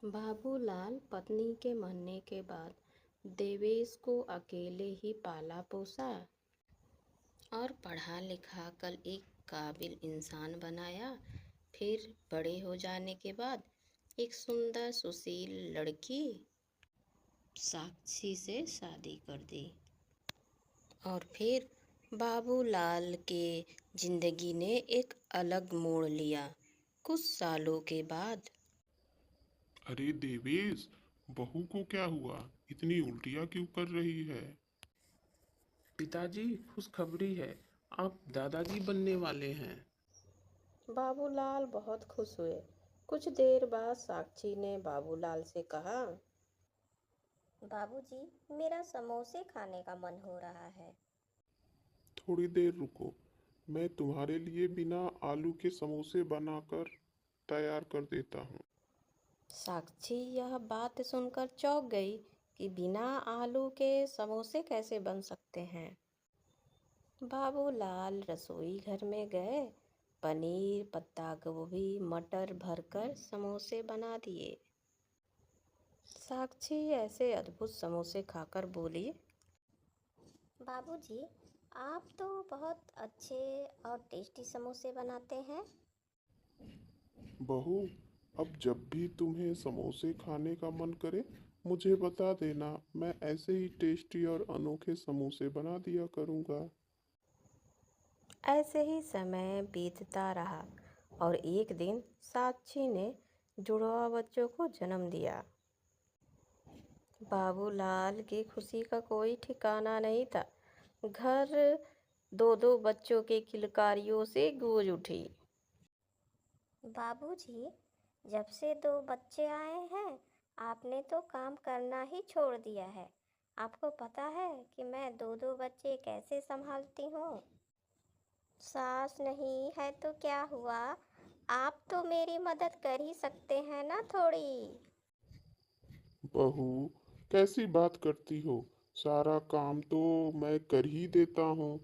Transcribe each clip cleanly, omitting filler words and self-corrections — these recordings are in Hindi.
बाबूलाल पत्नी के मरने के बाद देवेश को अकेले ही पाला पोसा और पढ़ा लिखा कर एक काबिल इंसान बनाया। फिर बड़े हो जाने के बाद एक सुंदर सुशील लड़की साक्षी से शादी कर दी। और फिर बाबूलाल के जिंदगी ने एक अलग मोड़ लिया। कुछ सालों के बाद अरे देवेश, बहू को क्या हुआ? इतनी उल्टियाँ क्यों कर रही है? पिताजी, खुशखबरी है। आप दादाजी बनने वाले हैं। बाबूलाल बहुत खुश हुए। कुछ देर बाद साक्षी ने बाबूलाल से कहा, बाबूजी, मेरा समोसे खाने का मन हो रहा है। थोड़ी देर रुको, मैं तुम्हारे लिए बिना आलू के समोसे बनाकर तैयार कर देता हूँ। साक्षी यह बात सुनकर चौंक गई कि बिना आलू के समोसे कैसे बन सकते हैं। बाबूलाल रसोई घर में गए। पनीर, पत्ता गोभी, मटर भरकर समोसे बना दिए। साक्षी ऐसे अद्भुत समोसे खाकर बोली, बाबूजी, आप तो बहुत अच्छे और टेस्टी समोसे बनाते हैं। बहू, अब जब भी तुम्हें समोसे खाने का मन करे मुझे बता देना, मैं ऐसे ही टेस्टी और अनोखे समोसे बना दिया करूँगा। ऐसे ही समय बीतता रहा और एक दिन साक्षी ने जुड़वा बच्चों को जन्म दिया। बाबूलाल की खुशी का कोई ठिकाना नहीं था। घर दो दो बच्चों के किलकारियों से गूंज उठी। बाबूजी, जब से 2 बच्चे आए हैं, आपने तो काम करना ही छोड़ दिया है। आपको पता है कि मैं 2-2 बच्चे कैसे संभालती हूँ? सास नहीं है तो क्या हुआ? आप तो मेरी मदद कर ही सकते हैं ना थोड़ी। बहू, कैसी बात करती हो? सारा काम तो मैं कर ही देता हूँ।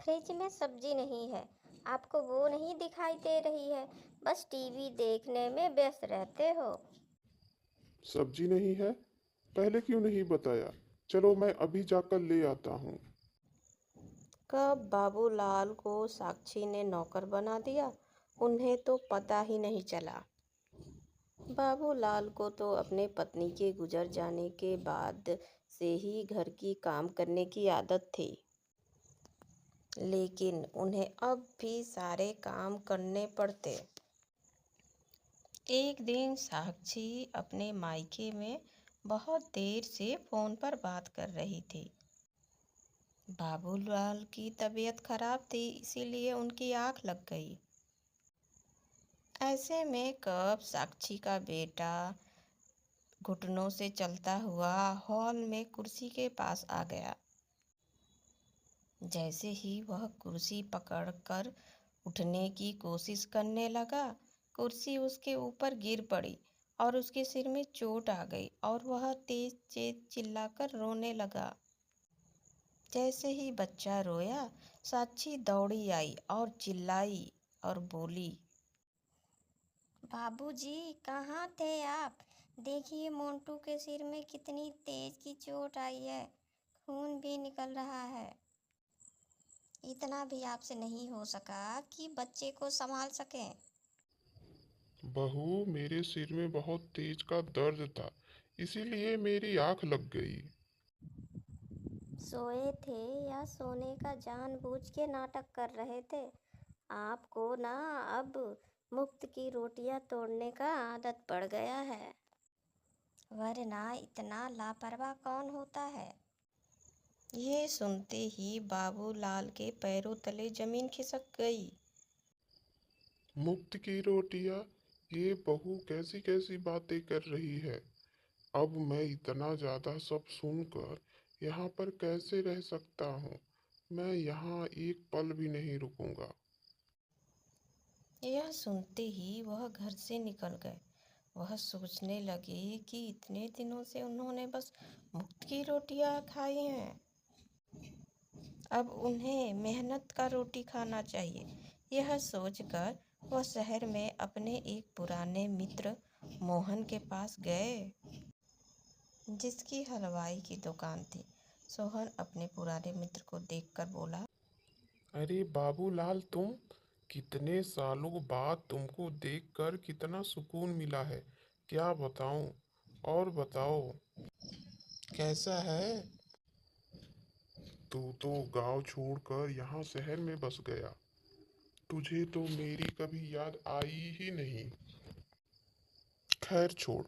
फ्रिज में सब्जी नहीं है, आपको वो नहीं दिखाई दे रही है, बस टीवी देखने में व्यस्त रहते हो। सब्जी नहीं है? पहले क्यों नहीं बताया? चलो मैं अभी जाकर ले आता हूँ। कब बाबूलाल को साक्षी ने नौकर बना दिया, उन्हें तो पता ही नहीं चला। बाबूलाल को तो अपने पत्नी के गुजर जाने के बाद से ही घर की काम करने की आदत थी, लेकिन उन्हें अब भी सारे काम करने पड़ते। एक दिन साक्षी अपने मायके में बहुत देर से फोन पर बात कर रही थी। बाबूलाल की तबीयत खराब थी, इसीलिए उनकी आंख लग गई। ऐसे में कब साक्षी का बेटा घुटनों से चलता हुआ हॉल में कुर्सी के पास आ गया। जैसे ही वह कुर्सी पकड़कर उठने की कोशिश करने लगा, कुर्सी उसके ऊपर गिर पड़ी और उसके सिर में चोट आ गई और वह तेज तेज चिल्लाकर रोने लगा। जैसे ही बच्चा रोया, साक्षी दौड़ी आई और चिल्लाई और बोली, बाबूजी, कहाँ थे आप? देखिए मोंटू के सिर में कितनी तेज की चोट आई है, खून भी निकल रहा है। इतना भी आपसे नहीं हो सका कि बच्चे को संभाल सकें। बहू, मेरे सिर में बहुत तेज का दर्द था, इसीलिए मेरी आंख लग गई। सोए थे या सोने का जानबूझ के नाटक कर रहे थे? आपको ना अब मुफ्त की रोटियां तोड़ने का आदत पड़ गया है, वरना इतना लापरवाह कौन होता है? ये सुनते ही बाबूलाल के पैरों तले जमीन खिसक गई। मुफ्त की रोटियां? ये बहू कैसी कैसी बातें कर रही है? अब मैं इतना ज्यादा सब सुनकर यहाँ पर कैसे रह सकता हूँ? मैं यहाँ एक पल भी नहीं रुकूंगा। यह सुनते ही वह घर से निकल गए। वह सोचने लगे कि इतने दिनों से उन्होंने बस मुफ्त की रोटियां खाई हैं, अब उन्हें मेहनत का रोटी खाना चाहिए। यह सोचकर वह शहर में अपने एक पुराने मित्र मोहन के पास गए, जिसकी हलवाई की दुकान थी। सोहन अपने पुराने मित्र को देखकर बोला, अरे बाबूलाल, तुम! कितने सालों बाद तुमको देखकर कितना सुकून मिला है। क्या बताऊं। और बताओ, कैसा है? तू तो गांव छोड़कर यहाँ शहर में बस गया। तुझे तो मेरी कभी याद आई ही नहीं। खैर छोड़,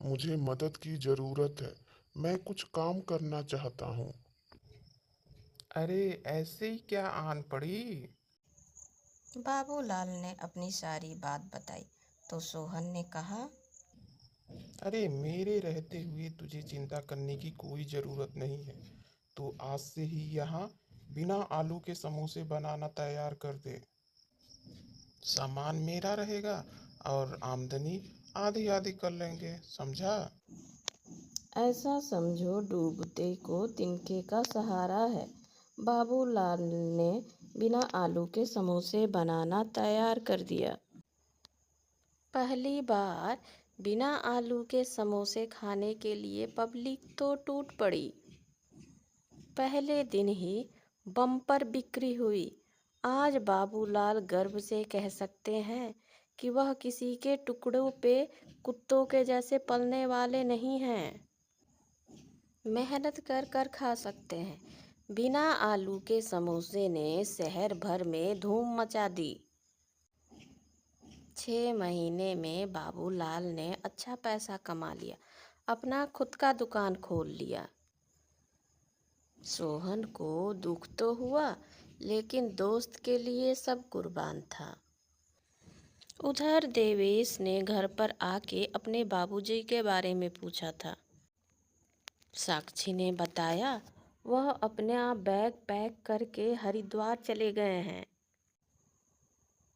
मुझे मदद की जरूरत है। मैं कुछ काम करना चाहता हूँ। अरे ऐसे ही क्या आन पड़ी? बाबूलाल ने अपनी सारी बात बताई तो सोहन ने कहा, अरे मेरे रहते हुए तुझे चिंता करने की कोई ज़रूरत नहीं है। तो आज से ही यहाँ बिना आलू के समोसे बनाना तैयार कर दे। सामान मेरा रहेगा और आमदनी आधी आधी कर लेंगे, समझा? ऐसा समझो डूबते को तिनके का सहारा है। बाबूलाल ने बिना आलू के समोसे बनाना तैयार कर दिया। पहली बार बिना आलू के समोसे खाने के लिए पब्लिक तो टूट पड़ी। पहले दिन ही बम्पर बिक्री हुई। आज बाबूलाल गर्व से कह सकते हैं कि वह किसी के टुकड़ों पे कुत्तों के जैसे पलने वाले नहीं हैं। मेहनत कर कर खा सकते हैं। बिना आलू के समोसे ने शहर भर में धूम मचा दी। 6 महीने में बाबूलाल ने अच्छा पैसा कमा लिया, अपना खुद का दुकान खोल लिया। सोहन को दुख तो हुआ, लेकिन दोस्त के लिए सब कुर्बान था। उधर देवेश ने घर पर आके अपने बाबूजी के बारे में पूछा था। साक्षी ने बताया वह अपना बैग पैक करके हरिद्वार चले गए हैं।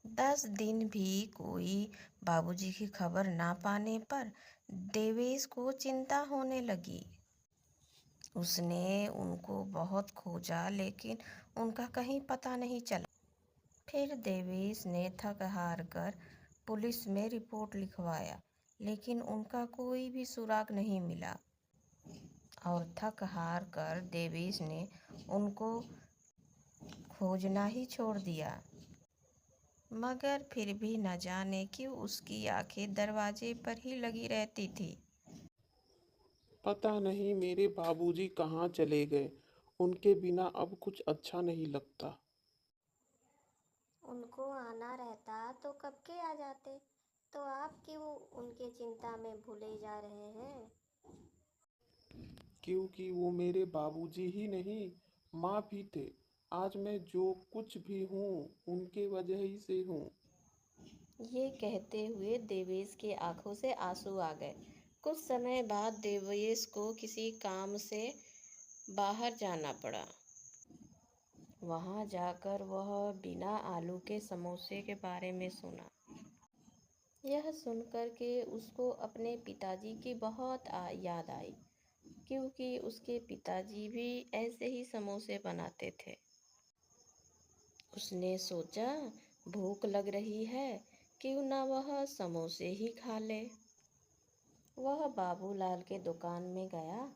10 दिन भी कोई बाबूजी की खबर ना पाने पर देवेश को चिंता होने लगी। उसने उनको बहुत खोजा, लेकिन उनका कहीं पता नहीं चला। फिर देवेश ने थक हार कर पुलिस में रिपोर्ट लिखवाया, लेकिन उनका कोई भी सुराग नहीं मिला। और थक हार कर देवेश ने उनको खोजना ही छोड़ दिया। मगर फिर भी न जाने क्यों उसकी आंखें दरवाजे पर ही लगी रहती थी। पता नहीं मेरे बाबूजी कहाँ चले गए। उनके बिना अब कुछ अच्छा नहीं लगता। उनको आना रहता तो कब के आ जाते। तो आप क्यों उनकी चिंता में भूले जा रहे हैं? क्योंकि वो मेरे बाबूजी ही नहीं, माँ भी थे। आज मैं जो कुछ भी हूँ उनके वजह ही से हूँ। ये कहते हुए देवेश के आंखों से आंसू आ गए। कुछ समय बाद देवेश को किसी काम से बाहर जाना पड़ा। वहां जाकर वह बिना आलू के समोसे के बारे में सुना। यह सुनकर के उसको अपने पिताजी की बहुत याद आई, क्योंकि उसके पिताजी भी ऐसे ही समोसे बनाते थे। उसने सोचा, भूख लग रही है, क्यों ना वह समोसे ही खा ले। वह बाबूलाल के दुकान में गया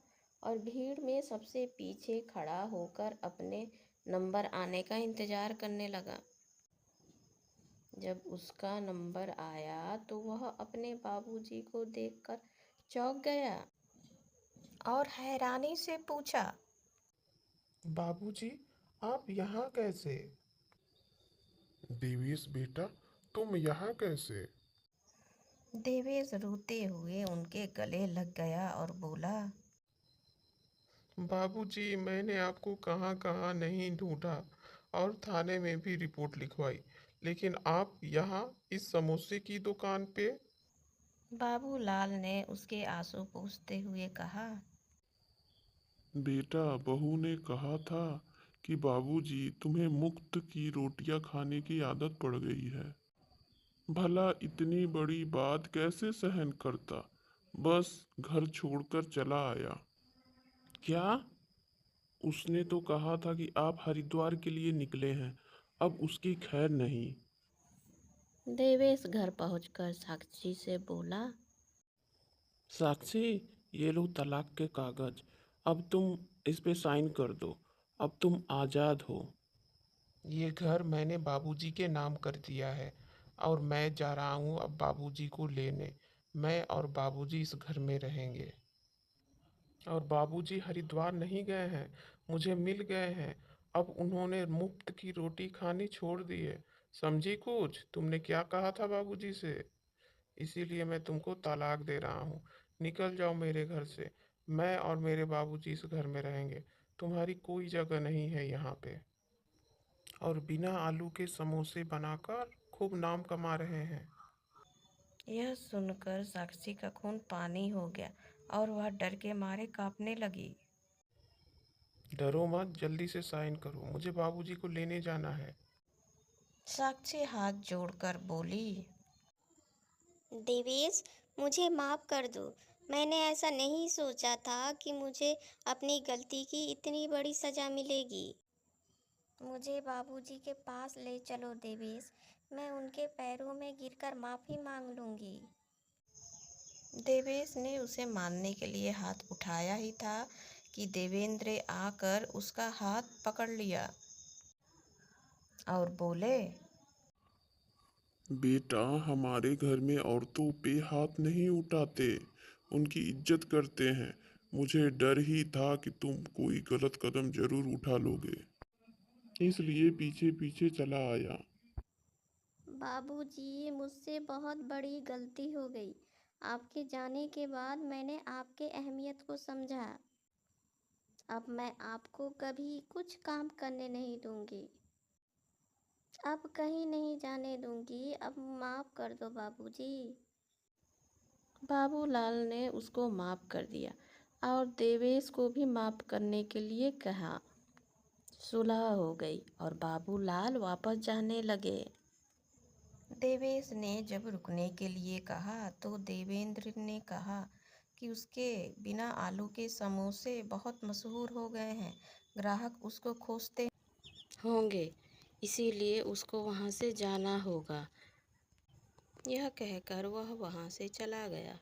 और भीड़ में सबसे पीछे खड़ा होकर अपने नंबर आने का इंतजार करने लगा। जब उसका नंबर आया तो वह अपने बाबूजी को देखकर चौंक गया और हैरानी से पूछा, बाबूजी, आप यहाँ कैसे? देवेश बेटा, तुम यहाँ कैसे? देवेश रोते हुए उनके गले लग गया और बोला, बाबूजी, मैंने आपको कहाँ कहाँ नहीं ढूंढा और थाने में भी रिपोर्ट लिखवाई, लेकिन आप यहाँ इस समोसे की दुकान पे। बाबूलाल ने उसके आंसू पोंछते हुए कहा, बेटा, बहू ने कहा था कि बाबूजी तुम्हें मुफ्त की रोटियां खाने की आदत पड़ गई है। भला इतनी बड़ी बात कैसे सहन करता। बस घर छोड़कर चला आया। क्या? उसने तो कहा था कि आप हरिद्वार के लिए निकले हैं। अब उसकी खैर नहीं। देवेश घर पहुंचकर साक्षी से बोला, साक्षी, ये लो तलाक के कागज। अब तुम इस पे साइन कर दो। अब तुम आज़ाद हो। ये घर मैंने बाबूजी के नाम कर दिया है और मैं जा रहा हूँ अब बाबूजी को लेने। मैं और बाबूजी इस घर में रहेंगे। और बाबूजी हरिद्वार नहीं गए हैं, मुझे मिल गए हैं। अब उन्होंने मुफ्त की रोटी खानी छोड़ दी है। समझी कुछ? तुमने क्या कहा था बाबूजी से? इसीलिए मैं तुमको तलाक दे रहा हूँ। निकल जाओ मेरे घर से। मैं और मेरे बाबूजी इस घर में रहेंगे। तुम्हारी कोई जगह नहीं है यहाँ पे। और बिना आलू के समोसे बनाकर खूब नाम कमा रहे हैं। यह सुनकर साक्षी का खून पानी हो गया और वह डर के मारे कांपने लगी। डरो मत, जल्दी से साइन करो, मुझे बाबूजी को लेने जाना है। साक्षी हाथ जोड़कर बोली, देवेश, मुझे माफ़ कर दो। मैंने ऐसा नहीं सोचा था कि मुझे अपनी गलती की इतनी बड़ी सज़ा मिलेगी। मुझे बाबूजी के पास ले चलो देवेश, मैं उनके पैरों में गिरकर माफ़ी मांग लूँगी। देवेश ने उसे मारने के लिए हाथ उठाया ही था कि देवेंद्र आकर उसका हाथ पकड़ लिया और बोले, बेटा, हमारे घर में औरतों पे हाथ नहीं उठाते, उनकी इज्जत करते हैं। मुझे डर ही था कि तुम कोई गलत कदम जरूर उठा लोगे, इसलिए पीछे पीछे चला आया। बाबूजी, मुझसे बहुत बड़ी गलती हो गई। आपके जाने के बाद मैंने आपके अहमियत को समझा। अब मैं आपको कभी कुछ काम करने नहीं दूंगी। अब कहीं नहीं जाने दूंगी। अब माफ़ कर दो बाबूजी। बाबूलाल ने उसको माफ़ कर दिया और देवेश को भी माफ़ करने के लिए कहा। सुलह हो गई और बाबूलाल वापस जाने लगे। देवेश ने जब रुकने के लिए कहा तो देवेंद्र ने कहा कि उसके बिना आलू के समोसे बहुत मशहूर हो गए हैं, ग्राहक उसको खोजते होंगे, इसीलिए उसको वहाँ से जाना होगा। यह कहकर वह वहाँ से चला गया।